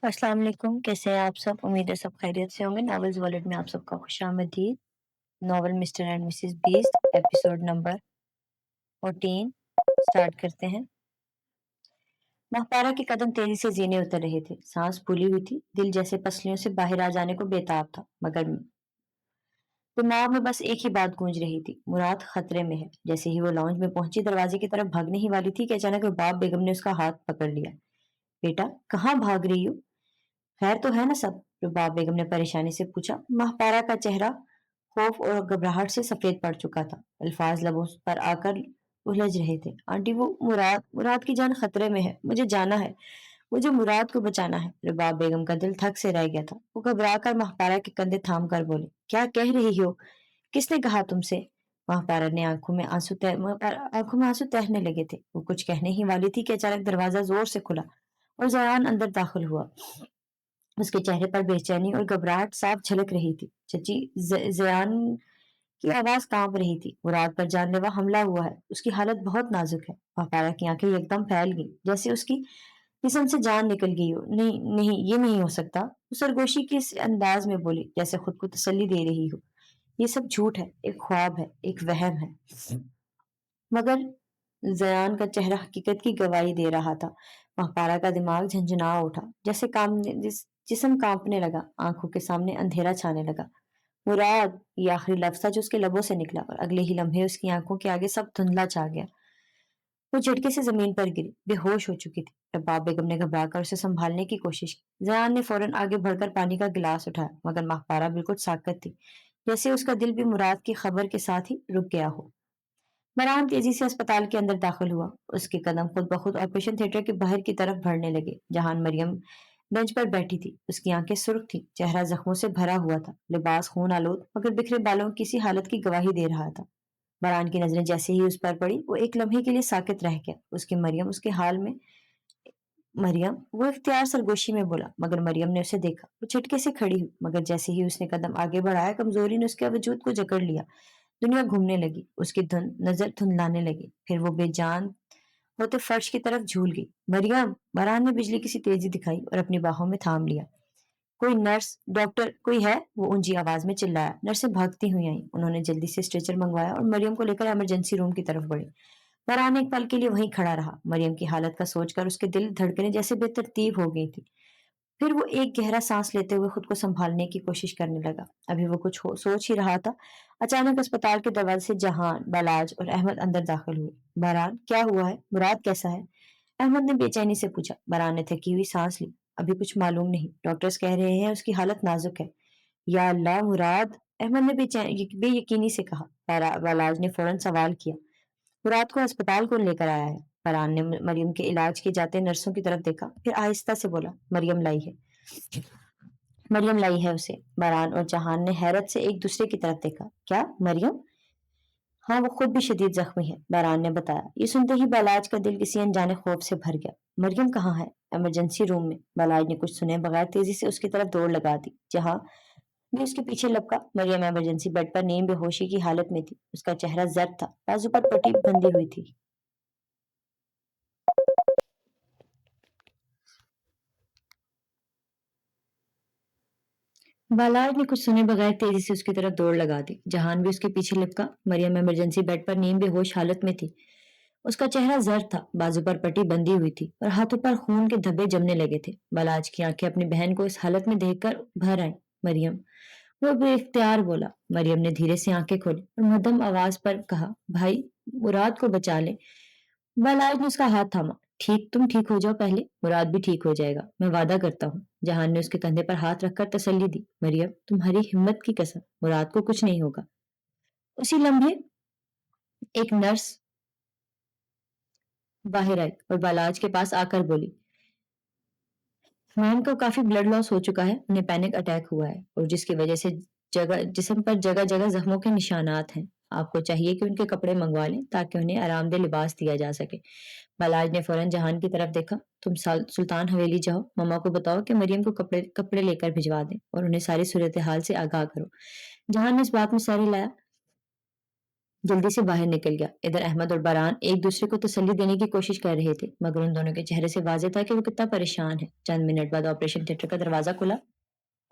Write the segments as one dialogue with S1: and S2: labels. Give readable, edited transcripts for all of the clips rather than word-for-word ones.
S1: अस्सलाम वालेकुम, कैसे हैं आप सब? उम्मीद है सब खैरियत से होंगे। नॉवेल्स वर्ल्ड में आप सबका खुशामदीद। Novel mister and Mrs beast episode number 14 start करते हैं। महपारा के कदम तेजी से जीने उतर रहे थे। सांस फूली हुई थी, दिल जैसे पसलियों से बाहर आ जाने को बेताब था, मगर दिमाग में बस एक ही बात गूंज रही थी, मुराद खतरे में है। जैसे ही वो लॉन्ज में पहुंची, दरवाजे की तरफ भागने ही वाली थी कि अचानक रुबाब बेगम ने उसका हाथ पकड़ लिया। बेटा, कहाँ भाग रही हो? खैर तो है ना सब? रुबाब बेगम ने परेशानी से पूछा। महपारा का चेहरा खौफ और घबराहट से सफेद पड़ चुका था। अल्फाज लबों पर आकर उलझ रहे थे। आंटी, वो मुराद मुराद की जान खतरे में है, मुझे जाना है, मुझे मुराद को बचाना है। रुबाब बेगम का दिल थक से रह गया था। वो घबरा कर महपारा के कंधे थाम कर बोली, क्या कह रही हो? किसने कहा तुमसे? महपारा ने आंखों में आंसू तैरने लगे थे। वो कुछ कहने ही वाली थी कि अचानक दरवाजा जोर से खुला और जयान अंदर दाखिल हुआ। उसके चेहरे पर बेचैनी और घबराहट साफ झलक रही थी। चची, जयान की आवाज कांप रही थी। मुराद पर जानलेवा हमला हुआ है, उसकी हालत बहुत नाजुक है। वफारा की आंखें एकदम फैल गई, जैसे उसकी जिस्म से जान निकल गई हो। नहीं नहीं, ये नहीं हो सकता। वो सरगोशी के इस अंदाज में बोली जैसे खुद को तसल्ली दे रही हो। ये सब झूठ है, एक ख्वाब है, एक वहम है। मगर ज़यान का चेहरा हकीकत की गवाही दे रहा था। महपारा का दिमाग झंझना उठा, जैसे जिस्म कांपने लगा, आंखों के सामने अंधेरा छाने लगा। मुराद, ये आखिरी लफ्ज था जो उसके लबों से निकला, और अगले ही लम्हे उसकी आंखों के आगे सब धुंधला छा गया। वो झटके से जमीन पर गिरी, बेहोश हो चुकी थी। रब्बाब बेगम ने घबरा कर उसे संभालने की कोशिश की। जयान ने फौरन आगे बढ़कर पानी का गिलास उठाया, मगर महपारा बिल्कुल साकत थी, जैसे उसका दिल भी मुराद की खबर के साथ ही रुक गया हो। मरान तेजी से अस्पताल के अंदर दाखिल हुआ। उसके कदम खुद ब खुद ऑपरेशन थिएटर के बाहर की तरफ बढ़ने लगे, जहां मरियम बेंच पर बैठी थी। उसकी आंखें सुर्ख थी, चेहरा जख्मों से भरा हुआ था, लिबास खून आलूद मगर बिखरे बालों की किसी हालत की गवाही दे रहा था। मरान की नजरें जैसे ही उस पर पड़ी, वो एक लम्हे के लिए साकित रह गया। उसकी मरियम उसके हाल में मरियम, वो इख्तियार सरगोशी में बोला, मगर मरियम ने उसे देखा। वो झटके से खड़ी हुई, मगर जैसे ही उसने कदम आगे बढ़ाया, कमजोरी ने उसके वजूद को जकड़ लिया। दुनिया घूमने लगी, उसकी नजर धुंधलाने लगी, फिर वो बेजान होते फर्श की तरफ झूल गई। मरियम! मरान ने बिजली की सी तेजी दिखाई और अपनी बाहों में थाम लिया। कोई नर्स, डॉक्टर कोई है? वो ऊंची आवाज में चिल्लाया। नर्सें भागती हुई आईं। उन्होंने जल्दी से स्ट्रेचर मंगवाया और मरियम को लेकर इमरजेंसी रूम की तरफ बढ़ी। फरहान एक पल के लिए वहीं खड़ा रहा। मरियम की हालत का सोचकर उसके दिल धड़कने जैसे बेतरतीब हो गई थी। फिर वो एक गहरा सांस लेते हुए खुद को संभालने की कोशिश करने लगा। अभी वो सोच ही रहा था, अचानक अस्पताल के दरवाजे से जहान, बलाज और अहमद अंदर दाखिल हुए। बहरान, क्या हुआ है? मुराद कैसा है? अहमद ने बेचैनी से पूछा। बहरान ने थकी हुई सांस ली। अभी कुछ मालूम नहीं, डॉक्टर्स कह रहे हैं उसकी हालत नाजुक है। या अल्लाह, मुराद! अहमद ने बेयकीनी से कहा। बलाज ने फौरन सवाल किया, मुराद को अस्पताल कौन लेकर आया है? फरहान ने मरियम के इलाज की जाते नर्सों की तरफ देखा, फिर आहिस्ता से बोला, मरियम लाई है। मरियम लाई है उसे। बरहान और जहान ने हैरत से एक दूसरे की तरफ देखा। क्या, मरियम? हाँ, वो खुद भी शदीद जख्मी है, बरहान ने बताया। ये सुनते ही बालाज का दिल किसी अनजाने खौफ से भर गया। मरियम कहाँ है? इमरजेंसी रूम में। बालाज ने कुछ सुने बगैर तेजी से उसकी तरफ दौड़ लगा दी, जहाँ भी उसके पीछे लपका। मरियम इमरजेंसी बेड पर नीम बेहोशी की हालत में थी। उसका चेहरा जर्द था, बाजू पर पट्टी बंधी हुई थी। बालाज ने कुछ सुने बगैर तेजी से उसकी तरफ दौड़ लगा दी। जहान भी उसके पीछे लिपका। मरियम इमरजेंसी बेड पर नीम बेहोश हालत में थी। उसका चेहरा जर्द था, बाजू पर पट्टी बंधी हुई थी और हाथों पर खून के धब्बे जमने लगे थे। बालाज की आंखें अपनी बहन को इस हालत में देखकर भर आईं। मरियम, वो बेइख्तियार बोला। मरियम ने धीरे से आंखें खोली और मध्यम आवाज पर कहा, भाई, मुराद को बचा ले। बालाज ने उसका हाथ थामा। तुम ठीक हो जाओ पहले, मुराद भी ठीक हो जाएगा, मैं वादा करता हूँ। जहान ने उसके कंधे पर हाथ रखकर तसल्ली दी। मरियम, तुम्हारी हिम्मत की कसम, मुराद को कुछ नहीं होगा। उसी लम्हे एक नर्स बाहर आई और बालाज के पास आकर बोली, मैम को काफी ब्लड लॉस हो चुका है, उन्हें पैनिक अटैक हुआ है और जिसकी वजह से जगह जिस्म पर जगह जगह जख्मों के निशानात हैं। आपको चाहिए कि उनके कपड़े मंगवा लें ताकि उन्हें आरामदेह लिबास दिया जा सके। बालाज ने फौरन जहान की तरफ देखा। तुम सुल्तान हवेली जाओ, मम्मा को बताओ कि मरियम को कपड़े कपड़े लेकर भिजवा दें और उन्हें सारी सूरत हाल से आगाह करो। जहान ने इस बात में सर हिलाया। जल्दी से बाहर निकल गया। इधर अहमद और बरहान एक दूसरे को तसल्ली देने की कोशिश कर रहे थे, मगर उन दोनों के चेहरे से वाज़ेह था कि वो कितना परेशान है। चंद मिनट बाद ऑपरेशन थिएटर का दरवाजा खुला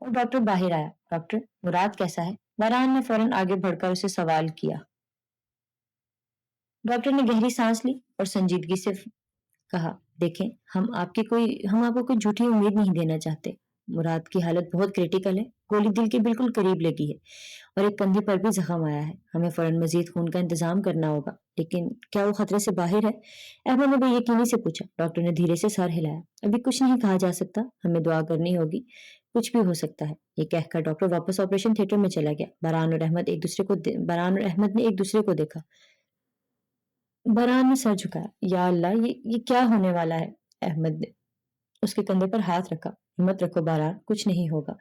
S1: और डॉक्टर बाहर आया। डॉक्टर, मुराद कैसा है? बरहान ने फौरन आगे बढ़कर उसे सवाल किया। डॉक्टर ने गहरी सांस ली और संजीदगी से कहा, देखें, हम आपको कोई झूठी उम्मीद नहीं देना चाहते। मुराद की हालत बहुत क्रिटिकल है, गोली दिल के बिल्कुल करीब लगी है और एक कंधे पर भी जख्म आया है। हमें फौरन मजीद खून का इंतजाम करना होगा। लेकिन क्या वो खतरे से बाहर है? अहमद ने बेयकीनी से पूछा। डॉक्टर ने धीरे से सर हिलाया। अभी कुछ नहीं कहा जा सकता, हमें दुआ करनी होगी, कुछ भी हो सकता है। ये कहकर डॉक्टर वापस ऑपरेशन थिएटर में चला गया। बरहान और अहमद ने एक दूसरे को देखा। बरहान ने सर झुकाया। या अल्लाह, ये क्या होने वाला है? अहमद ने उसके कंधे पर हाथ रखा। हिम्मत रखो बरहान, कुछ नहीं होगा।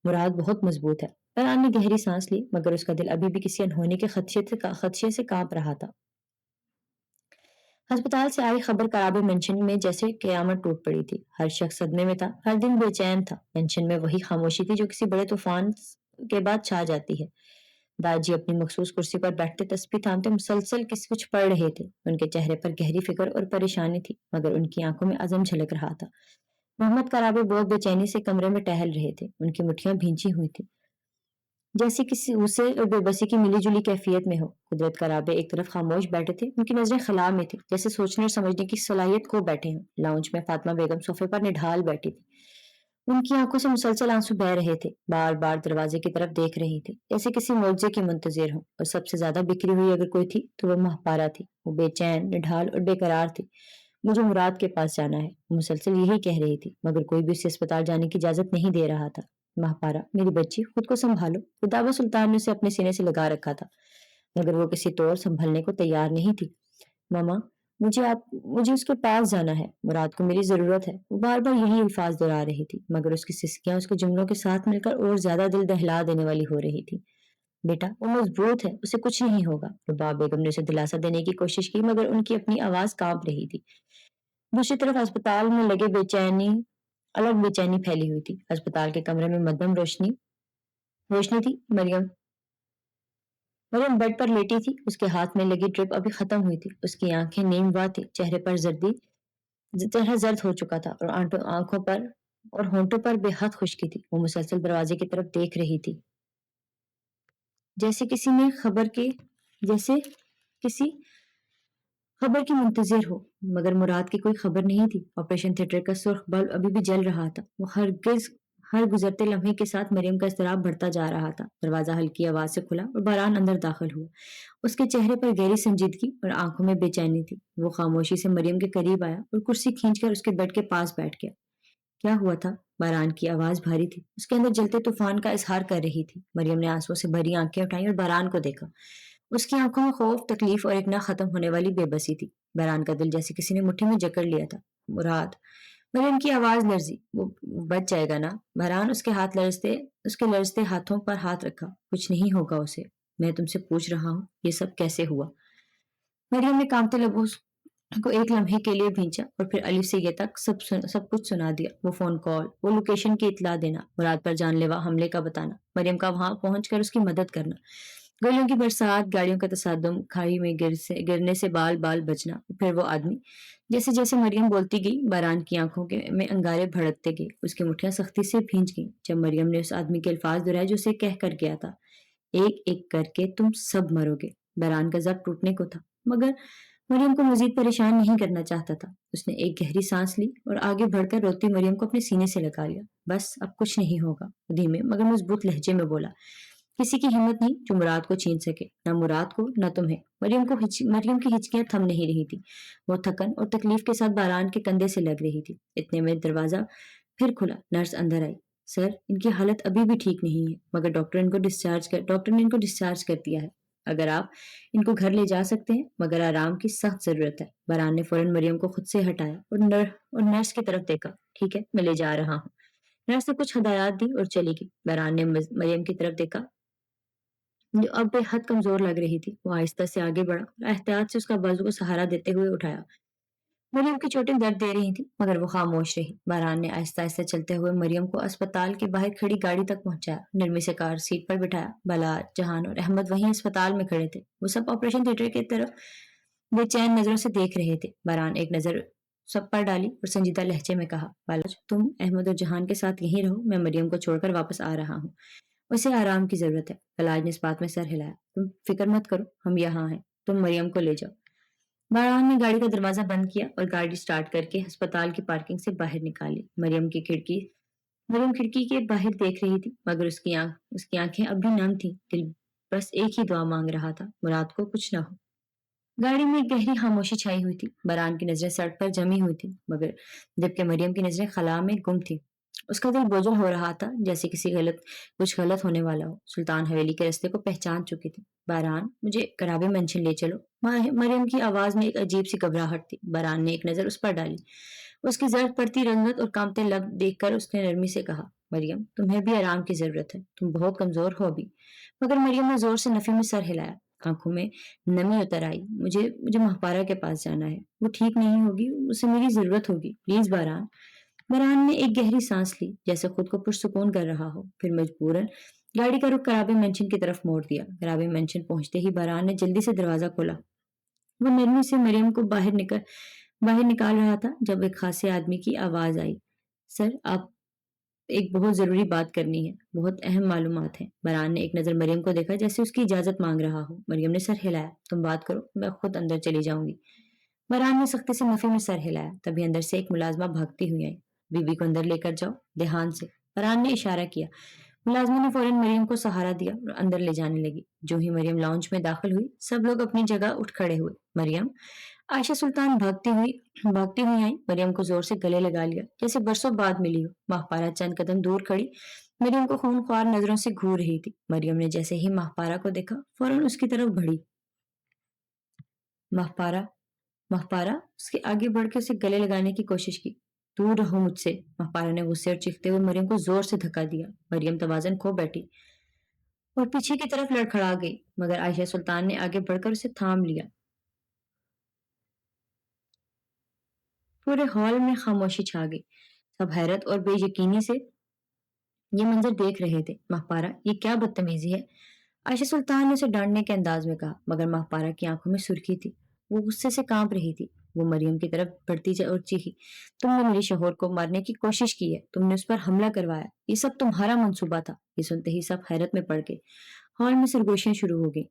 S1: मुराद बहुत मजबूत है। बरहान ने गहरी सांस ली, मगर उसका दिल अभी भी किसी अनहोनी के खदशे से कांप रहा था। अस्पताल से आई खबर कराबे मेंशन में जैसे कयामत टूट पड़ी थी। हर शख्स सदमे में था, हर दिन बेचैन था। मेंशन में वही खामोशी थी जो किसी बड़े तूफान के बाद छा जाती है। दादाजी अपनी मखसूस कुर्सी पर बैठते तस्बीह थामते मुसलसल किसी कुछ पढ़ रहे थे। उनके चेहरे पर गहरी फिक्र और परेशानी थी, मगर उनकी आंखों में अज़म झलक रहा था। मोहम्मद कराबे बहुत बेचैनी से कमरे में टहल रहे थे। उनकी मुट्ठियां भींची हुई थी, जैसे किसी गुस्से और बेबसी की मिली-जुली कैफियत में हो। कुदरत कराबे एक तरफ खामोश बैठे थे, उनकी नजरें खला में थी, जैसे सोचने और समझने की सलाहियत खो बैठे हों। लाउंज में फातिमा बेगम सोफे पर निढाल बैठी थी। उनकी आंखों से मुसलसल आंसू बह रहे थे। बार-बार दरवाजे की तरफ देख रही थी, जैसे किसी मौजे की मुंतजिर हो। और सबसे ज्यादा बिखरी हुई अगर कोई थी, तो वो महपारा थी। वो बेचैन, निढाल और बेकरार थी। मुझे मुराद के पास जाना है, वो मुसलसल यही कह रही थी, मगर कोई भी उसे अस्पताल जाने की इजाजत नहीं दे रहा था। महापारा, मेरी बच्ची, खुद को संभालो। खुदाबा सुल्तान ने उसे अपने सीने से लगा रखा था, मगर वो किसी तौर संभलने को तैयार नहीं थी। मामा, मुझे उसके पास जाना है। मुराद को मेरी जरूरत है। वो बार बार यही अल्फाज दोहरा रही थी, मगर उसकी सिसकियां उसके जुमलों के साथ मिलकर और ज्यादा दिल दहला देने वाली हो रही थी। बेटा, वो मजबूत है, उसे कुछ नहीं होगा। रुबाब बेगम ने उसे दिलासा देने की कोशिश की, मगर उनकी अपनी आवाज कांप रही थी। दूसरी तरफ अस्पताल में लगे अलग बेचैनी फैली हुई थी। अस्पताल के कमरे में मध्यम रोशनी रोशनी थी। मरियम बेड पर लेटी थी। उसके हाथ में लगी ड्रिप अभी खत्म हुई थी। उसकी आंखें नींदवा थी, चेहरे पर चेहरा जर्द हो चुका था और आंखों पर और होंठों पर बेहद खुश्की थी। वो मुसलसल दरवाजे की तरफ देख रही थी, जैसे किसी ने जैसे किसी खबर की मुंतजिर हो। मगर मुराद की कोई खबर नहीं थी। ऑपरेशन थिएटर का सुर्ख बल्ब अभी भी जल रहा था। वो हर गुजरते लम्हे के साथ मरियम का इज़्तिराब बढ़ता जा रहा था। दरवाजा हल्की आवाज से खुला और बरहान अंदर दाखिल हुआ। उसके चेहरे पर गहरी संजीदगी और आंखों में बेचैनी थी। वो खामोशी से मरियम के करीब आया और कुर्सी खींचकर उसके बेड के पास बैठ गया। क्या हुआ था? बरहान की आवाज भारी थी, उसके अंदर जलते तूफान का इजहार कर रही थी। मरियम ने आंसुओं से भरी आंखें उठाई और बरहान को देखा। उसकी आंखों में खौफ, तकलीफ और एक ना खत्म होने वाली बेबसी थी। बहरान का दिल जैसे किसी ने मुट्ठी में जकड़ लिया था। मुराद, मरियम की आवाज लर्जी। वो बच जाएगा ना? बहरान उसके लर्जते हाथों पर हाथ रखा। कुछ नहीं होगा उसे। मैं तुमसे पूछ रहा हूँ, ये सब कैसे हुआ? मरियम ने कांपते लबों को एक लम्हे के लिए भींचा और फिर अलिफ से ये तक सब कुछ सुना दिया। वो फोन कॉल, वो लोकेशन की इतला देना, मुराद पर जानलेवा हमले का बताना, मरियम का वहां पहुंचकर उसकी मदद करना, गोलियों की बरसात, गाड़ियों का तसादुम, खाई में गिरने से बाल बाल बचना। फिर वो आदमी। जैसे जैसे मरियम बोलती गई, बरहान की आंखों के में अंगारे भड़कते गए। उसकी मुठ्ठियां सख्ती से भींच गईं जब मरियम ने उस आदमी के अल्फाज दोहराए जो उसे कह कर गया था, एक एक करके तुम सब मरोगे। बहरान का जब टूटने को था, मगर मरियम को मजीद परेशान नहीं करना चाहता था। उसने एक गहरी सांस ली और आगे बढ़कर रोती मरियम को अपने सीने से लगा लिया। बस अब कुछ नहीं होगा, धीमे मगर मजबूत लहजे में बोला। किसी की हिम्मत नहीं जो मुराद को छीन सके, ना मुराद को न तुम्हें। मरियम की हिचकियां थम नहीं रही थी। वो थकन और तकलीफ के साथ बहरान के कंधे से लग रही थी। इतने में दरवाजा फिर खुला। नर्स अंदर आई। सर, इनकी हालत अभी भी ठीक नहीं है, मगर डॉक्टर ने इनको डिस्चार्ज कर दिया है। अगर आप इनको घर ले जा सकते हैं, मगर आराम की सख्त जरूरत है। बरहान ने फौरन मरियम को खुद से हटाया और नर्स की तरफ देखा। ठीक है, मैं ले जा रहा हूँ। नर्स ने कुछ हदायत दी और चली गई। बरहान ने मरियम की तरफ देखा, जो अब बेहद कमजोर लग रही थी। वो आहिस्ता से आगे बढ़ा और एहतियात से उसका बाजू को सहारा देते हुए उठाया। مریم کی چوٹیں درد دے رہی تھی مگر وہ خاموش رہی۔ باران نے آہستہ آہستہ چلتے ہوئے مریم کو اسپتال کے باہر کھڑی گاڑی تک پہنچایا، نرمی سے کار سیٹ پر بٹھایا۔ بلا، جہان اور احمد وہیں اسپتال میں کھڑے تھے، وہ سب آپریشن تھیٹر کی طرف بے چین نظروں سے دیکھ رہے تھے۔ باران ایک نظر سب پر ڈالی اور سنجیدہ لہجے میں کہا، بالاج تم احمد اور جہان کے ساتھ یہیں رہو، میں مریم کو چھوڑ کر واپس آ رہا ہوں، اسے آرام کی ضرورت ہے۔ بالاج نے اس بات میں سر ہلایا، تم فکر مت کرو، ہم یہاں ہیں، تم مریم کو لے جاؤ۔ باران نے گاڑی کا دروازہ بند کیا اور گاڑی سٹارٹ کر کے ہسپتال کی پارکنگ سے باہر نکالی۔ مریم کھڑکی کے باہر دیکھ رہی تھی مگر اس کی آنکھیں اب بھی نم تھیں، دل بس ایک ہی دعا مانگ رہا تھا، مراد کو کچھ نہ ہو۔ گاڑی میں ایک گہری خاموشی چھائی ہوئی تھی، باران کی نظریں سڑک پر جمی ہوئی تھی مگر جبکہ مریم کی نظریں خلا میں گم تھی۔ اس کا دل بوجھل ہو رہا تھا جیسے کچھ غلط ہونے والا ہو۔ سلطان حویلی کے رستے کو پہچان چکی تھی۔ باران، مجھے کرابے مینشن لے چلو۔ مریم کی آواز میں ایک عجیب سی گھبراہٹ تھی۔ باران نے ایک نظر اس پر ڈالی، اس کی زرد پڑتی رنگت اور کانپتے لب دیکھ کر اس نے نرمی سے کہا، مریم تمہیں بھی آرام کی ضرورت ہے، تم بہت کمزور ہو ابھی۔ مگر مریم نے زور سے نفی میں سر ہلایا، آنکھوں میں نمی اتر آئی۔ مجھے مہپارا کے پاس جانا ہے، وہ ٹھیک نہیں ہوگی، اسے میری ضرورت ہوگی، پلیز باران۔ باران نے ایک گہری سانس لی جیسے خود کو پرسکون کر رہا ہو، پھر مجبوراً گاڑی کا رخ کرابے مینشن کی طرف موڑ دیا۔ کرابے مینشن پہنچتے ہی باران نے جلدی سے دروازہ کھولا۔ وہ نرمی سے مریم کو باہر نکال رہا تھا جب ایک خاصے آدمی کی آواز آئی، سر آپ ایک بہت ضروری بات کرنی ہے، بہت اہم معلومات ہیں۔ باران نے ایک نظر مریم کو دیکھا جیسے اس کی اجازت مانگ رہا ہو۔ مریم نے سر ہلایا، تم بات کرو، میں خود اندر چلی جاؤں گی۔ باران نے سختی سے نفی میں سر ہلایا، تبھی اندر سے ایک ملازمہ بھاگتی ہوئی آئی، بیوی کو اندر لے کر جاؤ، دھیان سے۔ باران نے اشارہ کیا۔ ملازمہ نے فوراً مریم کو سہارا دیا اور اندر لے جانے لگی۔ جو ہی مریم لاؤنج میں داخل ہوئی، سب لوگ اپنی جگہ اٹھ کھڑے ہوئے۔ مریم، عائشہ سلطان بھاگتی ہوئی آئی، مریم کو زور سے گلے لگا لیا جیسے برسوں بعد ملی ہو۔ ماہپارا چند قدم دور کھڑی مریم کو خونخوار نظروں سے گھور رہی تھی۔ مریم نے جیسے ہی ماہپارا کو دیکھا فوراً اس کی طرف بڑھی۔ ماہپارا اس کے آگے بڑھ کے اسے گلے لگانے کی کوشش کی۔ دور رہو مجھ سے، ماہپارا نے غصے اور چیختے ہوئے مریم کو زور سے دھکا دیا۔ مریم توازن کھو بیٹھی اور پیچھے کی طرف لڑکھڑا گئی مگر عائشہ سلطان نے آگے بڑھ کر اسے تھام لیا۔ پورے ہال میں خاموشی چھا گئی، سب حیرت اور بے یقینی سے یہ منظر دیکھ رہے تھے۔ ماہپارا، یہ کیا بدتمیزی ہے؟ عائشہ سلطان نے اسے ڈانٹنے کے انداز میں کہا مگر ماہپارا کی آنکھوں میں سرخی تھی، وہ غصے سے کانپ رہی تھی۔ وہ مریم کی طرف بڑھتی اور چیخی، تم نے میرے شوہر کو مارنے کی کوشش کی ہے، تم نے اس پر حملہ کروایا، یہ سب تمہارا منصوبہ تھا۔ یہ سنتے ہی سب حیرت میں پڑ گئے، ہال میں سرگوشیاں شروع ہو گئی۔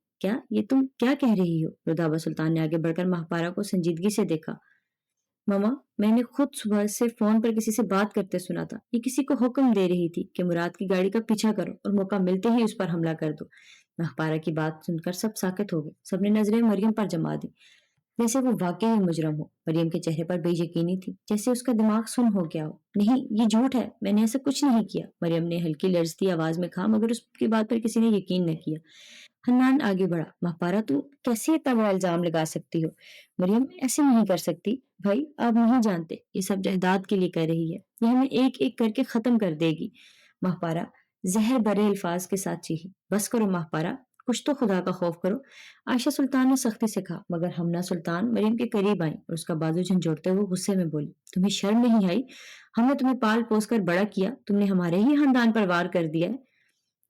S1: یہ تم کیا کہہ رہی ہو؟ رودابا سلطان نے آگے بڑھ کر ماہپارا کو سنجیدگی سے دیکھا۔ ماما، میں نے خود صبح سے فون پر کسی سے بات کرتے سنا تھا، یہ کسی کو حکم دے رہی تھی کہ مراد کی گاڑی کا پیچھا کرو اور موقع ملتے ہی اس پر حملہ کر دو۔ ماہپارا کی بات سن کر سب ساکت ہو گئے، سب نے نظریں مریم پر جما دی جیسے وہ واقعی مجرم ہو۔ مریم کے چہرے پر بے یقینی تھی جیسے اس کا دماغ سن ہو گیا ہو۔ نہیں، یہ جھوٹ ہے، میں نے ایسا کچھ نہیں کیا، مریم نے ہلکی لرزتی آواز میں کہا مگر اس کی بات پر کسی نے یقین نہ کیا۔ حنان آگے بڑھا، ماہپارا تو کیسے اتنا بڑا الزام لگا سکتی ہو؟ مریم ایسے نہیں کر سکتی، بھائی آپ نہیں جانتے، یہ سب جائیداد کے لیے کر رہی ہے، یہ ہمیں ایک ایک کر کے ختم کر دے گی۔ ماہپارا زہر بھرے الفاظ کے ساتھ چیخی، بس کرو ماہپارا، کچھ تو خدا کا خوف کرو۔ عائشہ سلطان نے سختی سے کہا مگر ہمنا سلطان مریم کے قریب آئیں اور اس کا بازو جھنجھوڑتے ہوئے غصے میں بولی، تمہیں شرم نہیں آئی؟ ہم نے تمہیں پال پوس کر بڑا کیا، تم نے ہمارے ہی خاندان پر وار کر دیا ہے،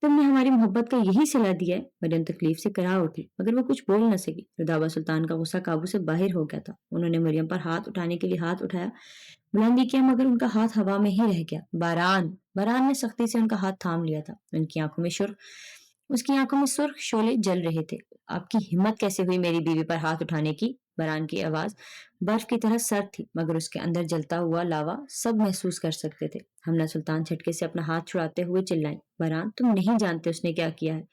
S1: تم نے ہماری محبت کا یہی صلہ دیا ہے۔ مریم تکلیف سے کرا اٹھی مگر وہ کچھ بول نہ سکی۔ رودابا سلطان کا غصہ قابو سے باہر ہو گیا تھا، انہوں نے مریم پر ہاتھ اٹھانے کے لیے ہاتھ اٹھایا، بلندی کیا مگر ان کا ہاتھ ہوا میں ہی رہ گیا۔ باران نے سختی سے ان کا ہاتھ تھام لیا تھا، اس کی آنکھوں میں سرخ شعلے جل رہے تھے۔ آپ کی ہمت کیسے ہوئی میری بیوی پر ہاتھ اٹھانے کی؟ باران کی آواز برف کی طرح سرد تھی مگر اس کے اندر جلتا ہوا لاوا سب محسوس کر سکتے تھے۔ ہمنا سلطان جھٹکے سے اپنا ہاتھ چھڑاتے ہوئے چلائیں، باران تم نہیں جانتے اس نے کیا کیا ہے۔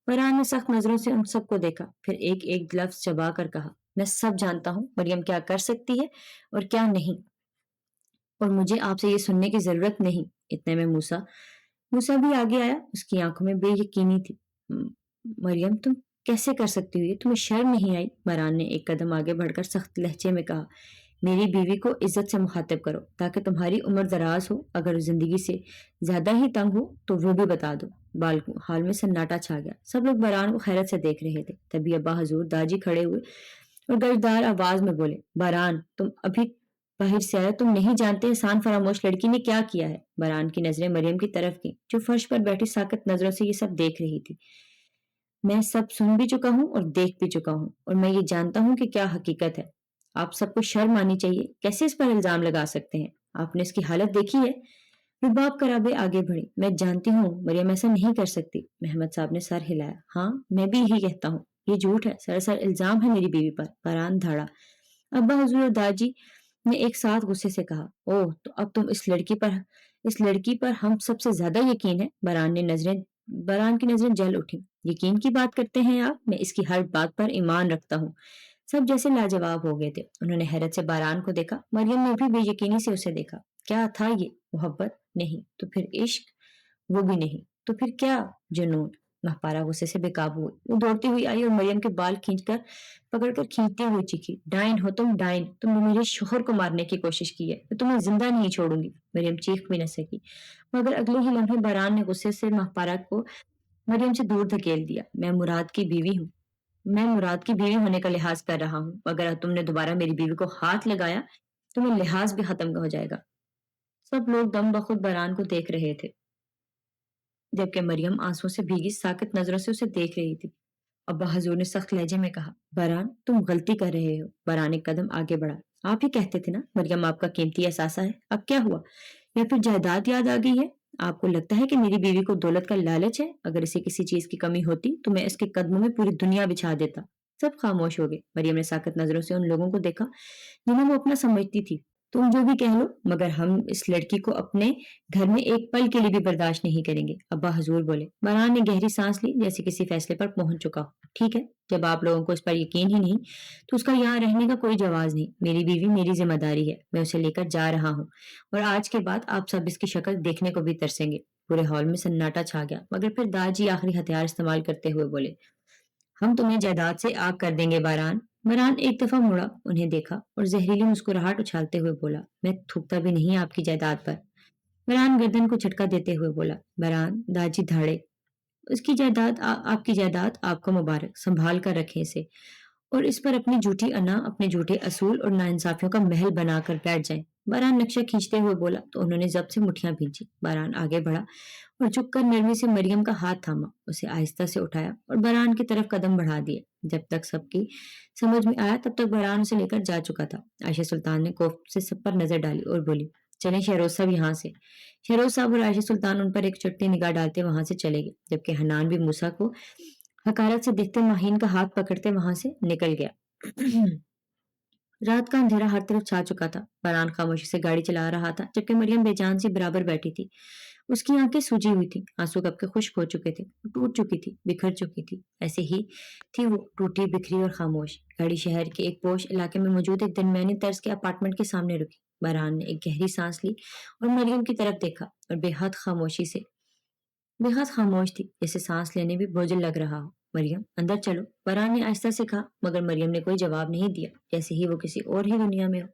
S1: باران نے سخت نظروں سے ان سب کو دیکھا، پھر ایک ایک لفظ چبا کر کہا، میں سب جانتا ہوں مریم کیا کر سکتی ہے اور کیا نہیں، اور مجھے آپ سے یہ سننے کی ضرورت نہیں۔ اتنے میں موسیٰ بھی آگے آیا، اس کی آنکھوں میں بے یقینی تھی۔ مریم تم کیسے کر سکتی ہو یہ؟ تمہیں شرم نہیں آئی؟ باران نے ایک قدم آگے بڑھ کر سخت لہجے میں کہا، میری بیوی کو عزت سے مخاطب کرو تاکہ تمہاری عمر دراز ہو، اگر زندگی سے زیادہ ہی تنگ ہو تو وہ بھی بتا دو۔ حال میں سناٹا چھا گیا، سب لوگ باران کو حیرت سے دیکھ رہے تھے۔ تبھی ابا حضور داجی کھڑے ہوئے اور گرجدار آواز میں بولے، باران تم ابھی बाहर से आया, तुम नहीं जानते एहसान फरामोश लड़की ने क्या किया है। बरहान की नजरें मरियम की तरफ की, जो फर्श पर बैठी साकत नजरों से ये सब देख रही थी। मैं सब सुन भी चुका हूँ और देख भी चुका हूँ, और मैं ये जानता हूँ कि क्या हकीकत है। आप सबको शर्म आनी चाहिए, कैसे इस पर इल्जाम लगा सकते हैं? आपने इसकी हालत देखी है? रुबाब कराबे आगे बढ़ी। मैं जानती हूँ मरियम ऐसा नहीं कर सकती। महमद साहब ने सर हिलाया। हाँ, मैं भी यही कहता हूँ। ये झूठ है, सरासर इल्जाम है मेरी बीवी पर। फरहान धड़ा। अब्बा हुजूर और दादी ने एक साथ गुस्से से कहा। ओह, तो अब तुम इस लड़की पर हम सबसे ज्यादा यकीन है। बरहान की नजरें जल उठी। यकीन की बात करते हैं आप? मैं इसकी हर बात पर ईमान रखता हूँ। सब जैसे लाजवाब हो गए थे। उन्होंने हैरत से बरहान को देखा। मरियम ने भी बेयकीनी से उसे देखा। क्या था ये? मोहब्बत? नहीं। तो फिर इश्क? वो भी नहीं। तो फिर क्या? जुनून। महपारा गुस्से से बेकाबू हुई। वो दौड़ती हुई आई और मरियम के बाल पकड़कर खींचते हुए चीखी। डाइन हो तुम, डाइन! तुमने मेरे शोहर को मारने की कोशिश की है। मैं तुम्हें जिंदा नहीं छोड़ूंगी। मरियम चीख भी न सकी, मगर अगले ही लम्हे बरहान ने गुस्से से महपारा को मरियम से दूर धकेल दिया। मैं मुराद की बीवी होने का लिहाज कर रहा हूँ। अगर तुमने दोबारा मेरी बीवी को हाथ लगाया तो मैं लिहाज भी खत्म हो जाएगा। सब लोग दम बखुद बरहान को देख रहे थे, जबकि मरियम आंसुओं से भीगी साकत नजरों से उसे देख रही थी। अब्बा हजूर ने सख्त लहजे में कहा, बरहान तुम गलती कर रहे हो। बरहान एक कदम आगे बढ़ा। आप ही कहते थे ना मरियम आपका कीमती असासा है। अब क्या हुआ? या फिर जायदाद याद आ गई है? आपको लगता है कि मेरी बीवी को दौलत का लालच है? अगर इसे किसी चीज की कमी होती तो मैं इसके कदमों में पूरी दुनिया बिछा देता। सब खामोश हो गए। मरियम ने साकत नजरों से उन लोगों को देखा जिन्हें वो अपना समझती थी। तुम जो भी कह लो, मगर हम इस लड़की को अपने घर में एक पल के लिए भी बर्दाश्त नहीं करेंगे। अब्बा हजूर बोले। बरहान ने गहरी सांस ली, जैसे किसी फैसले पर पहुंच चुका हो। ठीक है, जब आप लोगों को इस पर यकीन ही नहीं तो उसका यहाँ रहने का कोई जवाब नहीं। मेरी बीवी मेरी जिम्मेदारी है, मैं उसे लेकर जा रहा हूँ, और आज के बाद आप सब इसकी शक्ल देखने को भी तरसेंगे। पूरे हॉल में सन्नाटा छा गया, मगर फिर दाजी आखिरी हथियार इस्तेमाल करते हुए बोले, हम तुम्हें जायदाद से आग कर देंगे बरहान। बरहान एक दफा मुड़ा, उन्हें देखा और जहरीली मुस्कुराहट उछालते हुए बोला, मैं थूकता भी नहीं आपकी जायदाद पर। बरहान गर्दन को झटका देते हुए बोला, बरहान दाजी धाड़े, आपकी जायदाद आपको मुबारक, संभाल कर रखें इसे, और इस पर अपनी झूठी अना, अपने झूठे असूल और नाइंसाफियों का महल बनाकर बैठ जाएं। बरहान नक्शा खींचते हुए बोला तो उन्होंने जब्त से मुठ्ठियां भींची। बरहान आगे बढ़ा और झुककर नरमी से मरियम का हाथ थामा, उसे आहिस्ता से उठाया और बरहान की तरफ कदम बढ़ा दिए। जब तक सबकी समझ में आया तब तक बरहान उसे लेकर जा चुका था। आयशा सुल्तान ने कोफ से सब पर नजर डाली और बोली, चलें शहरोज साहब यहाँ से। शहरोज साहब और आयशा सुल्तान उन पर एक चुटकी निगाह डालते वहां से चले गए, जबकि हनान भी मूसा को हकारत से देखते माहीन का हाथ पकड़ते वहां से निकल गया। रात का अंधेरा हर तरफ छा चुका था। फरहान खामोशी से गाड़ी चला रहा था, जबकि मरियम बेजान सी बराबर बैठी थी। उसकी आंखें सूजी हुई थी, आंसू कब के खुश्क हो चुके थे, टूट चुकी थी, बिखर चुकी थी। ऐसे ही थी वो, टूटी बिखरी और खामोश। गाड़ी शहर के एक पोश इलाके में मौजूद एक दरमियानी तर्ज के अपार्टमेंट के सामने रुकी। बरहान ने एक गहरी सांस ली और मरियम की तरफ देखा और बेहद खामोश थी, जैसे सांस लेने भी बोझल लग रहा हो। मरियम अंदर चलो, फरहान ने आहिस्ता से कहा, मगर मरियम ने कोई जवाब नहीं दिया, जैसे ही वो किसी और ही दुनिया में हो।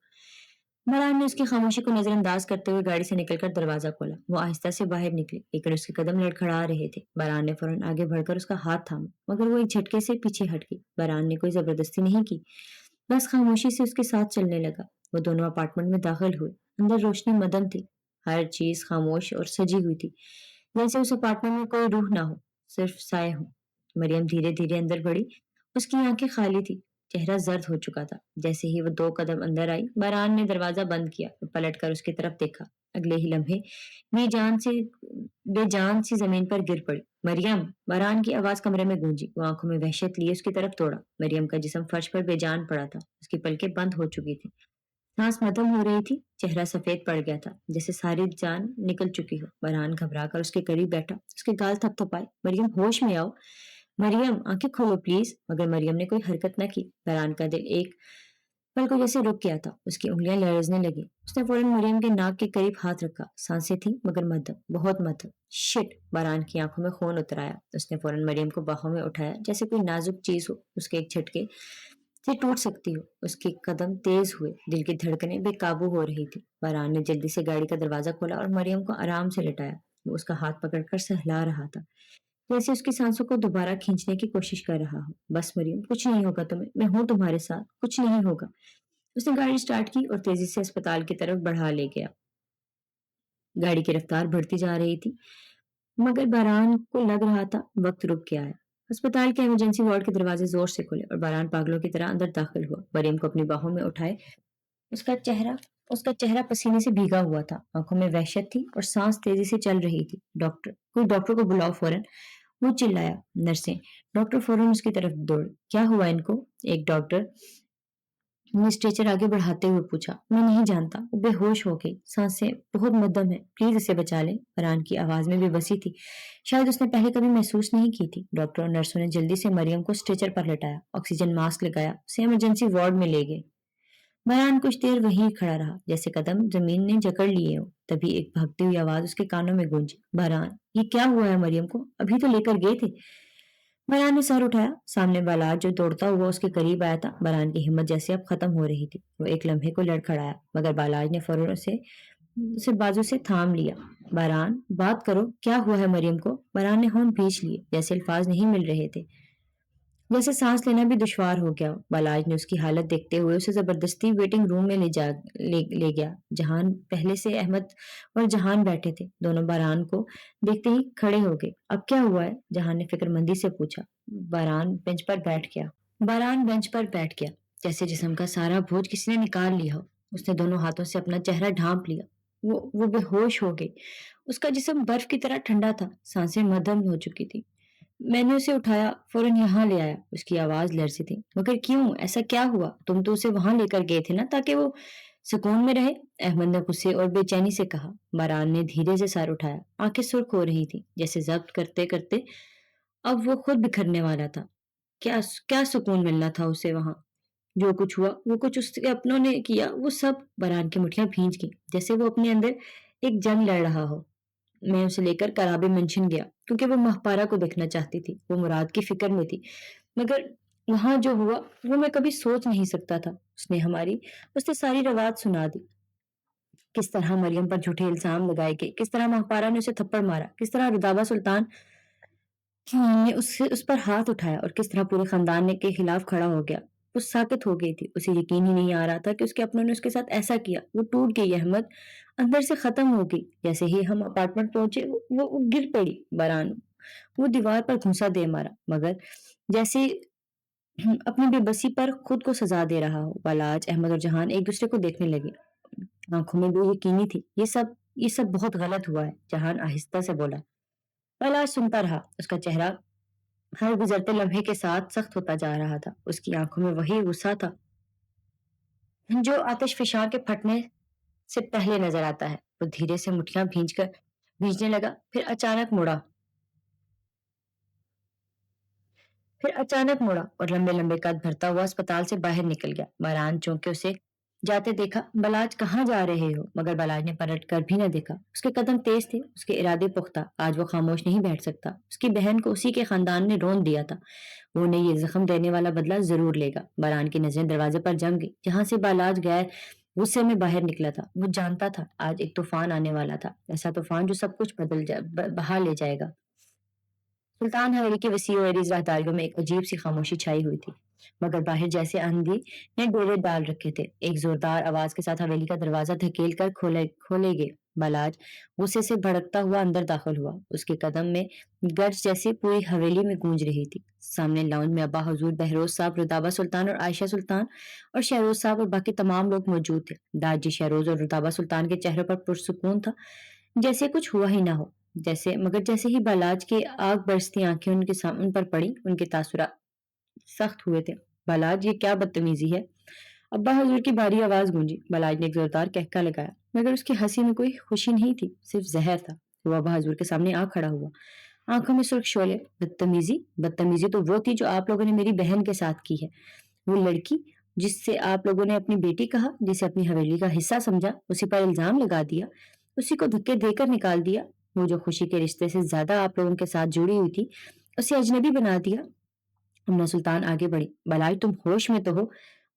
S1: फरहान ने उसकी खामोशी को नजरअंदाज करते हुए गाड़ी से निकलकर दरवाजा खोला। वो आहिस्ता से बाहर निकली, लेकिन उसके कदम लड़खड़ा रहे थे। फरहान ने फौरन आगे बढ़कर उसका हाथ थामा, मगर वो एक झटके से पीछे हट गई। फरहान ने कोई जबरदस्ती नहीं की, बस खामोशी से उसके साथ चलने लगा। वो दोनों अपार्टमेंट में दाखिल हुए। अंदर रोशनी मदम थी, हर चीज खामोश और सजी हुई थी, जैसे उस अपार्टमेंट में कोई रूह ना हो, सिर्फ साए हो। मरियम धीरे धीरे अंदर बढ़ी। उसकी आंखें खाली थी, चेहरा जर्द हो चुका था। जैसे ही वो 2 कदम अंदर आई, बरहान ने दरवाजा बंद किया और पलटकर उसकी तरफ देखा। अगले ही लम्हे बेजान सी बेजान सी जमीन पर गिर पड़ी। मरियम! बरहान की आवाज कमरे में गूंजी। वो आंखों में वहशत लिए उसकी तरफ दौड़ा। मरियम का जिस्म फर्श पर बेजान पड़ा था, उसकी पलकें बंद हो चुकी थी, सांस मध्यम हो रही थी, चेहरा सफेद पड़ गया था, जैसे सारी जान निकल चुकी हो। फरहान घबराकर उसके करीब बैठा, उसके गाल थपथपाए। मरियम होश में आओ, मरियम आंखें खोलो प्लीज। मगर मरियम ने कोई हरकत न की। फरहान का दिल एक पल को जैसे रुक गया था, उसकी उंगलियां लरजने लगी। उसने फौरन मरियम के नाक के करीब हाथ रखा। सांसें थी मगर मध्यम, बहुत मध्यम। शिट! फरहान की आंखों में खून उतर आया। उसने फौरन मरियम को बाहों में उठाया, जैसे कोई नाजुक चीज हो उसके एक झटके से टूट सकती हो। उसके कदम तेज हुए, दिल की धड़कनें बेकाबू हो रही थी। फरहान ने जल्दी से गाड़ी का दरवाजा खोला और मरियम को आराम से लिटाया। वो उसका हाथ पकड़कर सहला रहा था, जैसे उसकी सांसों को दोबारा खींचने की कोशिश कर रहा हो। बस मरियम, कुछ नहीं होगा तुम्हें, मैं हूं तुम्हारे साथ, कुछ नहीं होगा। उसने गाड़ी स्टार्ट की और तेजी से अस्पताल की तरफ बढ़ा ले गया। गाड़ी की रफ्तार बढ़ती जा रही थी, मगर बहरान को लग रहा था वक्त रुक गया है। अस्पताल के इमरजेंसी वार्ड के दरवाजे जोर से खुले और बहरान पागलों की तरह अंदर दाखिल हुआ। मरियम को अपनी बाहों में उठाए उसका चेहरा उसका चेहरा पसीने से भीगा हुआ था, आंखों में वहशत थी और सांस तेजी से चल रही थी। डॉक्टर को बुलाओ फौरन, वो चिल्लाया। नर्सें, डॉक्टर फौरन उसकी तरफ दौड़ी। क्या हुआ इनको? एक डॉक्टर ने स्ट्रेचर आगे बढ़ाते हुए पूछा। मैं नहीं जानता, वो बेहोश हो गई, सांसें बहुत मध्यम है, प्लीज इसे बचा लें। फरहान की आवाज में बेबसी थी, शायद उसने पहले कभी महसूस नहीं की थी। डॉक्टर और नर्सों ने जल्दी से मरियम को स्ट्रेचर पर लटाया, ऑक्सीजन मास्क लगाया, उसे इमरजेंसी वार्ड में ले गए। बहरान कुछ देर वहीं खड़ा रहा, जैसे कदम जमीन ने जकड़ लिए हो। तभी एक भागती हुई आवाज उसके कानों में गूंजी। बहरान, ये क्या हुआ है मरियम को? अभी तो लेकर गए थे। बहरान ने सर उठाया। सामने बालाज जो दौड़ता हुआ उसके करीब आया था। बहरान की हिम्मत जैसे अब खत्म हो रही थी। वो एक लम्हे को लड़खड़ाया, मगर बालाज ने फौरन उसे बाजू से थाम लिया। बहरान, बात करो, क्या हुआ है मरियम को? बहरान ने होंठ भींच लिए, जैसे अल्फाज नहीं मिल रहे थे, जैसे सांस लेना भी दुश्वार हो गया। बालाज ने उसकी हालत देखते हुए उसे जबरदस्ती वेटिंग रूम में ले गया, जहान पहले से अहमद और जहान बैठे थे। दोनों बहरान को देखते ही खड़े हो गए। अब क्या हुआ है? जहान ने फिक्रमंदी से पूछा। बहरान बेंच पर बैठ गया, जैसे जिस्म का सारा बोझ किसी ने निकाल लिया हो। उसने दोनों हाथों से अपना चेहरा ढांप लिया। वो बेहोश हो गई। उसका जिस्म बर्फ की तरह ठंडा था, सांसें मध्यम हो चुकी थी। मैंने उसे उठाया, फौरन यहाँ ले आया। उसकी आवाज लरजी थी। मगर क्यों? ऐसा क्या हुआ? तुम तो उसे वहां लेकर गए थे ना, ताकि वो सुकून में रहे, अहमद ने गुस्से और बेचैनी से कहा। बहरान ने धीरे से सर उठाया, आंखें सुर्ख हो रही थी, जैसे जब्त करते करते अब वो खुद बिखरने वाला था। क्या क्या सुकून मिलना था उसे वहां? जो कुछ हुआ, वो कुछ उसके अपनों ने किया, वो सब। बहरान की मुठ्ठियां भींच गई, जैसे वो अपने अंदर एक जंग लड़ रहा हो। मैं उसे लेकर कराबे मंशिन गया, क्योंकि वो महपारा को देखना चाहती थी। वो मुराद की फिक्र में थी, मगर वहां जो हुआ वो मैं कभी सोच नहीं सकता था। उसने सारी रवायत सुना दी। किस तरह मरियम पर झूठे इल्जाम लगाए गए, किस तरह महपारा ने उसे थप्पड़ मारा, किस तरह रुदाबा सुल्तान ने उस पर हाथ उठाया और किस तरह पूरे खानदान ने के खिलाफ खड़ा हो गया। वो साकित हो गई थी, उसे यकीन ही नहीं आ रहा था कि उसके अपनों ने उसके साथ ऐसा किया। वो टूट गई अहमद, अंदर से खत्म हो गई। जैसे ही हम अपार्टमेंट पहुंचे वो गिर पड़ी। बरान वो दीवार पर घूंसा दे मारा, मगर जैसे अपनी बेबसी पर खुद को सजा दे रहा हो। बालाज, अहमद और जहान एक दूसरे को देखने लगे, आंखों में बेयकीनी थी। ये सब बहुत गलत हुआ है, जहान आहिस्ता से बोला। बालाज सुनता रहा, उसका चेहरा हर गुजरते लम्हे के साथ सख्त होता जा रहा था। उसकी आंखों में वही गुस्सा था जो आतिशफशां के फटने से पहले नजर आता है। वो धीरे से मुठ्ठियां भींचने लगा, फिर अचानक मुड़ा और लंबे लंबे कद भरता हुआ अस्पताल से बाहर निकल गया। महरान चौंक के उसे जाते देखा। बलाज, कहाँ जा रहे हो? मगर बलाज ने पलट कर भी न देखा। उसके कदम तेज थे, उसके इरादे पुख्ता। आज वो खामोश नहीं बैठ सकता। उसकी बहन को उसी के खानदान ने रोन दिया था, वो उन्हें ये जख्म देने वाला बदला जरूर लेगा। बरान की नजरें दरवाजे पर जम गई, जहां से बालाज गैर गुस्से में बाहर निकला था। वो जानता था आज एक तूफान आने वाला था, ऐसा तूफान जो सब कुछ बहा ले जाएगा। सुल्तान हवेली की वसी और राहदारियों में एक अजीब सी खामोशी छाई हुई थी, मगर बाहर जैसे आंधी ने डेरे डाल रखे थे। एक जोरदार आवाज के साथ हवेली का दरवाजा धकेल कर खोले गए। बालाज गुस्से से भड़कता हुआ अंदर दाखिल हुआ। उसके कदम में गर्ज जैसी पूरी हवेली में गूंज रही थी। सामने लाउंज में अब्बा हजूर, बहरोज साहब, रुदाबा सुल्तान और आयशा सुल्तान और शहरोज साहब और बाकी तमाम लोग मौजूद थे। दादी शहरोज और रुदाबा सुल्तान के चेहरों पर पुरसुकून था, जैसे कुछ हुआ ही ना हो। जैसे ही बालाज की आग बरसती आंखें उन पर पड़ी, उनके तासुरात सख्त हुए थे। बालाज, ये क्या बदतमीजी है? अब्बा हजूर की भारी आवाज गूंजी। बालाज ने एक जोरदार कहका लगाया, मगर उसकी हंसी में कोई खुशी नहीं थी, सिर्फ जहर था। वो अब्बा हजूर के सामने आ खड़ा हुआ, आंखों में सुर्ख शोले। बदतमीजी? बदतमीजी तो वो थी जो आप लोगों ने मेरी बहन के साथ की है। वो लड़की जिससे आप लोगों ने अपनी बेटी कहा, जिसे अपनी हवेली का हिस्सा समझा, उसी पर इल्जाम लगा दिया, उसी को धक्के देकर निकाल दिया। वो जो खुशी के रिश्ते से ज्यादा आप लोगों के साथ जुड़ी हुई थी, उसे अजनबी बना दिया। अम्मा सुल्तान आगे बढ़ी। बलाई, तुम होश में तो हो?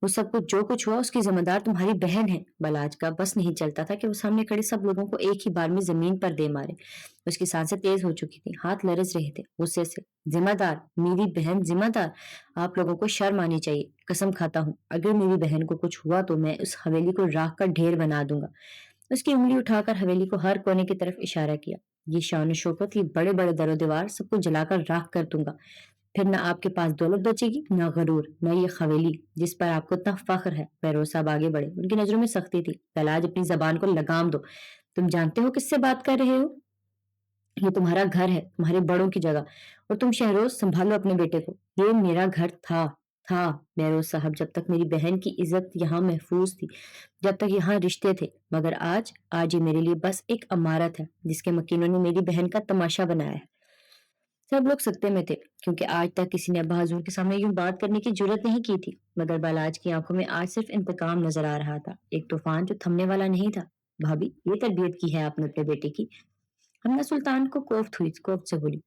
S1: وہ सब कुछ जो कुछ हुआ उसकी जिम्मेदार तुम्हारी बहन है। बलाज का बस नहीं चलता था कि वो सामने खड़े सब लोगों को एक ही बार में जमीन पर दे मारे। उसकी सांसें तेज हो चुकी थी, हाथ लरज रहे थे गुस्से से। जिम्मेदार, मेरी बहन जिम्मेदार? आप लोगों को शर्म आनी चाहिए। कसम खाता हूँ, अगर मेरी बहन को कुछ हुआ तो मैं उस हवेली को राख का ढेर बना दूंगा। उसकी उंगली उठाकर हवेली को हर कोने की तरफ इशारा किया। ये शान शौकत, ये बड़े बड़े दरो दीवार, सबको जलाकर राख कर दूंगा। फिर ना आपके पास दौलत बचेगी, ना गरूर, न ये हवेली जिस पर आपको इतना फख्र है। फेरोज साहब आगे बढ़े, उनकी नजरों में सख्ती थी। पहलाज, अपनी जबान को लगाम दो। तुम जानते हो किससे बात कर रहे हो? ये तुम्हारा घर है, तुम्हारे बड़ों की जगह। और तुम शहरोज, संभालो अपने बेटे को। ये मेरा घर था बहरोज साहब, जब तक मेरी बहन की इज्जत यहाँ महफूज थी, जब तक यहाँ रिश्ते थे। मगर आज ये मेरे लिए बस एक अमारत है जिसके मकीनों ने मेरी बहन का तमाशा बनाया है। सब लोग सत्ते में थे, क्योंकि आज तक किसी ने अब्बा हजूर के सामने यूं बात करने की जुर्रत नहीं की थी। मगर बालाज की आंखों में आज सिर्फ इंतकाम नजर आ रहा था, एक तूफान जो थमने वाला नहीं था। भाभी, ये तरबियत की है आपने अपने बेटे की? हमना सुल्तान को कोफ्त से बोली।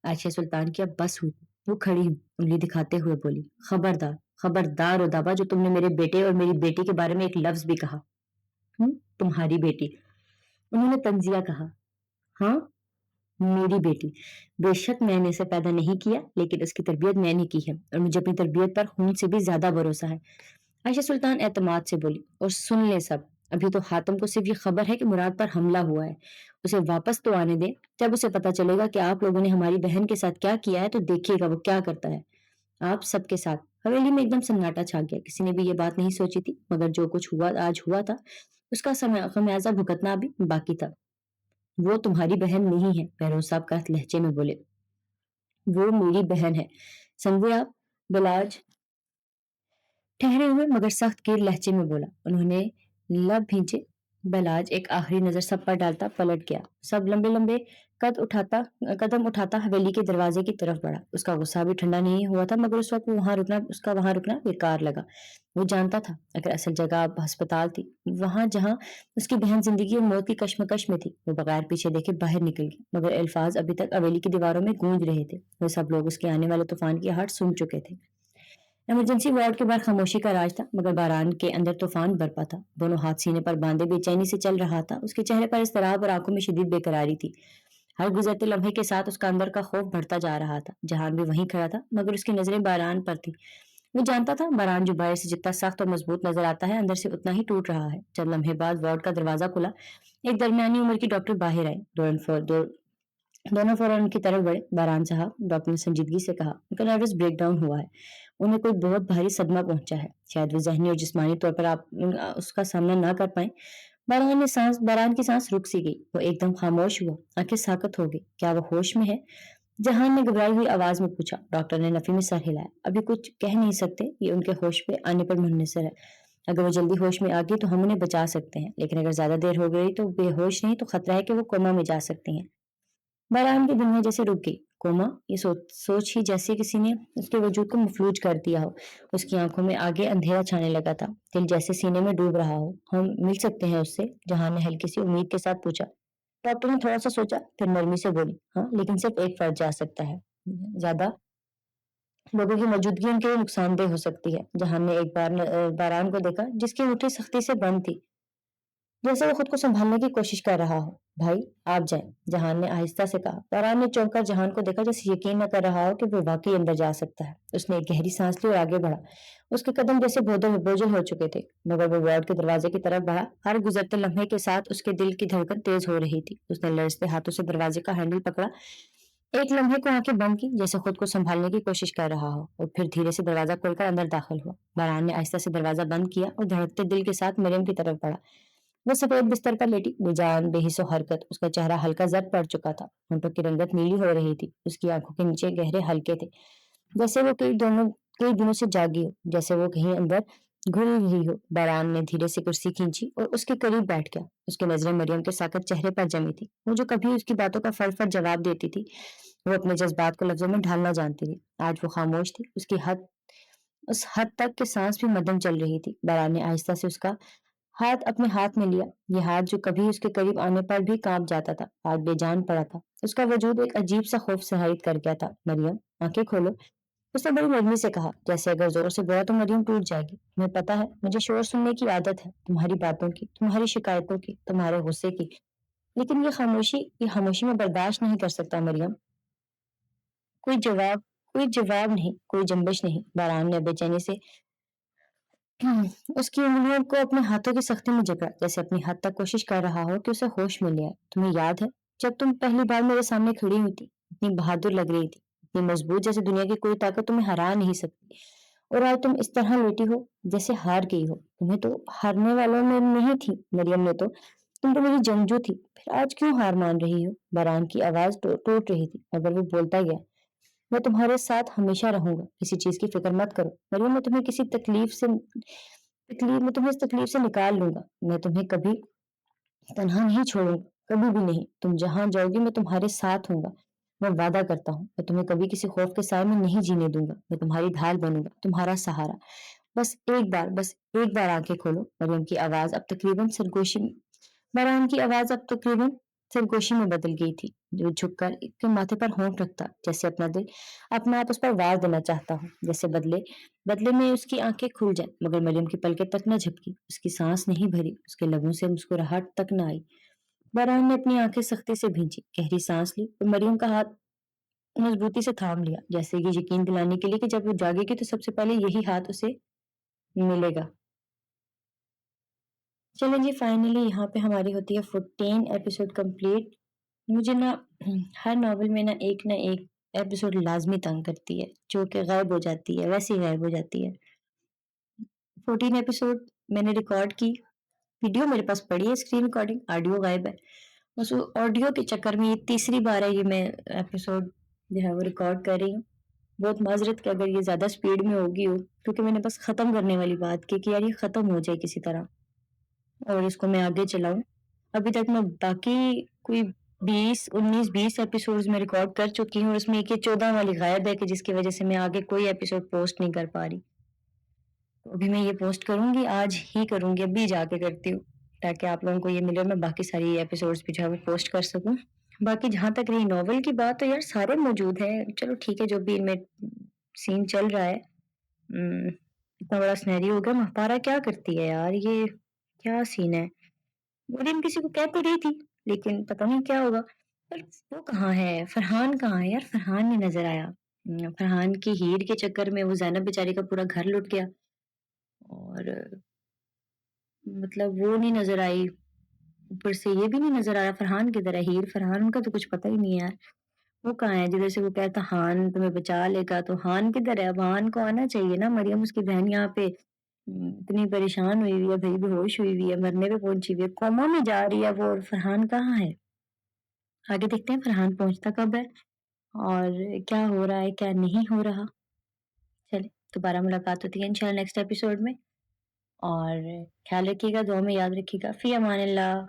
S1: आयशा सुल्तान की अब बस हुई। वो खड़ी उंगली दिखाते हुए बोली, खबरदार, खबरदार उदाबा, जो तुमने मेरे बेटे और मेरी बेटी के बारे में एक लफ्ज भी कहा। तुम्हारी बेटी, उन्होंने तंजिया कहा। हाँ, मेरी बेटी। बेशक मैंने इसे पैदा नहीं किया, लेकिन उसकी तरबियत मैंने की है और मुझे अपनी तरबियत पर खून से भी ज्यादा भरोसा है। आयशा सुल्तान एतमाद से बोली, और सुन ले सब, अभी तो हातिम को सिर्फ ये खबर है कि मुराद पर हमला हुआ है। उसे वापस तो आने दे। जब उसे पता चलेगा कि आप लोगों ने हमारी बहन के साथ क्या किया है तो देखिएगा वो क्या करता है। आप सबके साथ। हवेली में एकदम सन्नाटा छा गया। किसी ने भी ये बात नहीं सोची थी, मगर जो कुछ हुआ आज हुआ था, उसका खमियाजा भुगतना अभी बाकी था। वो तुम्हारी बहन नहीं है, बहरोज साहब का लहजे में बोले। वो मेरी बहन है, समझे आप? बिलाज ठहरे हुए मगर सख्त गिर लहजे में बोला। उन्होंने लब भींचे। बलाज एक आखिरी नजर सब पर डालता पलट गया। सब लंबे लंबे कदम उठाता हवेली के दरवाजे की तरफ बढ़ा। उसका गुस्सा भी ठंडा नहीं हुआ था, मगर उस वक्त वहां रुकना बेकार लगा। वो जानता था, अगर असल जगह अब अस्पताल थी, वहां जहां उसकी बहन जिंदगी और मौत की कश्मकश में थी, वो बगैर पीछे देखे बाहर निकल गई। मगर अल्फाज अभी तक हवेली की दीवारों में गूंज रहे थे। वो सब लोग उसके आने वाले तूफान की आहट सुन चुके थे। इमरजेंसी वार्ड के बाहर खामोशी का राज था, मगर बारान के अंदर तूफान बरपा था। दोनों हाथ सीने पर बांधे बेचैनी से चल रहा था। उसके चेहरे पर इस्तराब और आंखों में शदीद बेकरारी थी। हर गुजरते लम्हे के साथ उसका अंदर का खौफ बढ़ता जा रहा था। जहान भी वहीं खड़ा था, मगर उसकी नजरें बारान पर थी। वो जानता था, बारान जो बाहर से जितना सख्त और मजबूत नजर आता है, अंदर से उतना ही टूट रहा है। चंद लम्हे बाद वार्ड का दरवाजा खुला। एक दरमियानी उम्र की डॉक्टर बाहर आई। दोनों फौरन उनकी तरफ बढ़े। बारान साहब, डॉक्टर ने संजीदगी से कहा, उनका नर्वस ब्रेकडाउन हुआ है। उन्हें कोई बहुत भारी सदमा पहुंचा है। शायद वो जहनी और जिस्मानी तौर पर आप उसका सामना ना कर पाए। बारान की सांस रुक सी गई। वो एकदम खामोश हुआ, आंखें साकत हो गई। क्या वो होश में है? जहान ने घबराई हुई आवाज में पूछा। डॉक्टर ने नफी में सर हिलाया। अभी कुछ कह नहीं सकते, ये उनके होश पे आने पर मुनहसर है। अगर वो जल्दी होश में आ गई तो हम उन्हें बचा सकते हैं, लेकिन अगर ज्यादा देर हो गई तो बेहोश नहीं तो खतरा है कि वो कोमा में जा सकती हैं। बहरान की दुनिया जैसे रुक गई। कोमा, ये सोच ही जैसे किसी ने उसके वजूद को मफलूज कर दिया हो। उसकी आंखों में आगे अंधेरा छाने लगा था। दिल जैसे सीने में डूब रहा हो। हम मिल सकते हैं उससे? जहां ने हल्की सी उम्मीद के साथ पूछा। डॉक्टर ने थोड़ा सा सोचा, फिर नरमी से बोली, हाँ, लेकिन सिर्फ एक फर्द जा सकता है। ज्यादा लोगों की मौजूदगी उनके लिए नुकसानदेह हो सकती है। जहान ने एक बार बारान को देखा, जिसकी मुट्ठी सख्ती से बंद थी, जैसे वो खुद को संभालने की कोशिश कर रहा हो। भाई, आप जाएं, जहान ने आहिस्ता से कहा। फरहान ने चौंक कर जहान को देखा, जैसे यकीन न कर रहा हो कि वो वाकई अंदर जा सकता है। उसने एक गहरी सांस ली और आगे बढ़ा। उसके कदम जैसे बोझल हो चुके थे, मगर वो वार्ड के दरवाजे की तरफ बढ़ा। हर गुजरते लम्हे के साथ उसके दिल की धड़कन तेज हो रही थी। उसने लड़ते हाथों से दरवाजे का हैंडल पकड़ा। एक लम्हे को आंखें बंद की, जैसे खुद को संभालने की कोशिश कर रहा हो, और फिर धीरे से दरवाजा खोलकर अंदर दाखिल हुआ। बारान ने आहिस्ता से दरवाजा बंद किया और धड़कते दिल के साथ मरियम की तरफ बढ़ा। वो सफेद बिस्तर पर लेटी, बेजान बेहिसो हरकत। उसका चेहरा हल्का जर्द पड़ चुका था। होंठों की रंगत नीली हो रही थी। उसकी आंखों के नीचे गहरे हल्के थे, जैसे वो कई दिनों से जागी हो, जैसे वो कहीं अंदर घुल रही हो। बैरान ने धीरे से कुर्सी खींची और उसके करीब बैठ गया। उसकी नजरें मरियम के साकत चेहरे पर जमी थी। वो जो कभी उसकी बातों का फट फट जवाब देती थी, वो अपने जज्बात को लफ्जों में ढालना जानती थी। आज वो खामोश थी। उस हद तक कि सांस भी मध्यम चल रही थी। बैरान ने आहिस्ता से उसका हाथ अपने हाथ में लिया। ये हाथ जो कभी उसके करीब आने पर भी कांप जाता था, आज बेजान पड़ा था। उसका वजूद एक अजीब सा खौफ सहारित कर गया था। मरियम, आंखें खोलो। उसने बड़ी नरमी से कहा, जैसे अगर जोर से बोला तो मरियम टूट जाएगी। तुम्हें पता है, मुझे शोर सुनने की आदत है, तुम्हारी बातों की, तुम्हारी शिकायतों की, तुम्हारे गुस्से की, लेकिन ये खामोशी में बर्दाश्त नहीं कर सकता मरियम। कोई जवाब कोई जवाब नहीं, कोई जंबिश नहीं। बारान ने बेचैनी से उसकी उंगलियों को अपने हाथों की सख्ती में जकड़ा, जैसे अपनी हद तक कोशिश कर रहा हो कि उसे होश मिल जाए। तुम्हें याद है, जब तुम पहली बार मेरे सामने खड़ी हुई थी, इतनी बहादुर लग रही थी, इतनी मजबूत, जैसे दुनिया की कोई ताकत तुम्हें हरा नहीं सकती। और आज तुम इस तरह लेटी हो, जैसे हार गई हो। तुम्हें तो हारने वालों में नहीं थी मरियम ने तो, तुम तो मेरी जंगजू थी। फिर आज क्यों हार मान रही हो? बारान की आवाज टूट रही थी, मगर वो बोलता गया, मैं तुम्हारे साथ हमेशा रहूंगा, किसी चीज की फिक्र मत करो मरियम। मैं तुम्हें किसी तकलीफ मैं तुम्हें इस तकलीफ से निकाल लूंगा। मैं तुम्हें कभी तन्हा नहीं छोड़ूंगा, कभी भी नहीं। तुम जहां जाओगी मैं तुम्हारे साथ हूंगा। मैं वादा करता हूँ, मैं तुम्हें कभी किसी खौफ के साए में नहीं जीने दूंगा। मैं तुम्हारी ढाल बनूंगा, तुम्हारा सहारा। बस एक बार आंखें खोलो। मरियम की आवाज अब तकरीबन सरगोशी बरहान की आवाज अब तकरीबन सरगोशी में बदल गई थी। जो झुककर के माथे पर होंठ रखता, जैसे अपना दिल अपना आप उस पर वार देना चाहता हो। जैसे बदले बदले में उसकी आंखें खुल जाए, मगर मरियम की पलकें तक न झपकी, उसकी सांस नहीं भरी, उसके लबों से मुस्कुराहट तक न आई। बरहान ने अपनी आंखें सख्ती से भींची, गहरी सांस ली और मरियम का हाथ मजबूती से थाम लिया, जैसे ये यकीन दिलाने के लिए कि जब वो जागेगी तो सबसे पहले यही हाथ उसे मिलेगा। चलो जी, फाइनली यहाँ पे हमारी होती है 14 एपिसोड कंप्लीट। मुझे ना हर नॉवल में ना एक एपिसोड लाजमी तंग करती है, जो कि गायब हो जाती है, वैसे ही गायब हो जाती है। 14 एपिसोड मैंने रिकॉर्ड की, वीडियो मेरे पास पड़ी है, स्क्रीन रिकॉर्डिंग, ऑडियो गायब है। बस ऑडियो के चक्कर में ये तीसरी बार है ये मैं एपिसोड जो है वो रिकॉर्ड कर रही हूँ। बहुत माजरत कि अगर ये ज्यादा स्पीड में होगी हो, क्योंकि मैंने बस खत्म करने वाली बात की कि यार ये खत्म हो जाए किसी तरह और इसको मैं आगे चलाऊं। अभी तक मैं बाकी कोई 20 एपिसोड्स में रिकॉर्ड कर चुकी हूँ और उसमें एक ये 14 वाली गायब है कि जिसकी वजह से मैं आगे कोई एपिसोड पोस्ट नहीं कर पा रही। तो अभी मैं ये पोस्ट करूंगी, आज ही करूंगी, अभी जाके करती हूँ, ताकि आप लोगों को ये मिले और मैं बाकी सारी एपिसोड्स भी जो है वो पोस्ट कर सकूं। बाकी जहां तक रही नॉवल की बात, तो यार सारे मौजूद हैं। चलो ठीक है, जो भी इनमें सीन चल रहा है, इतना बड़ा सिनेरियो हो गया। महपारा क्या करती है यार, ये क्या सीन है? मरीम किसी को कह तो रही थी, लेकिन पता नहीं क्या होगा। पर वो कहाँ है, फरहान कहाँ है यार? फरहान नहीं नजर आया। फरहान की हीर के चक्कर में वो ज़ैनब बेचारी का पूरा घर लुट गया और मतलब वो नहीं नजर आई। ऊपर से ये भी नहीं नजर आ रहा फरहान किधर है। हीर फरहान उनका तो कुछ पता ही नहीं है यार। वो कहाँ है जिधर से वो कहता हान तुम्हें बचा लेगा? तो हान किधर है? अब हान को आना चाहिए ना। मरियम उसकी बहन यहाँ पे इतनी परेशान हुई हुई है भाई, बेहोश हुई हुई है, मरने पे पहुंची हुई है, कोमा में जा रही है वो, और फरहान कहाँ है? आगे देखते हैं फरहान पहुंचता कब है और क्या हो रहा है क्या नहीं हो रहा। चले, दोबारा मुलाकात होती है इंशाल्लाह नेक्स्ट एपिसोड में। और ख्याल रखिएगा, दुआ में याद रखिएगा। फी अमान अल्लाह।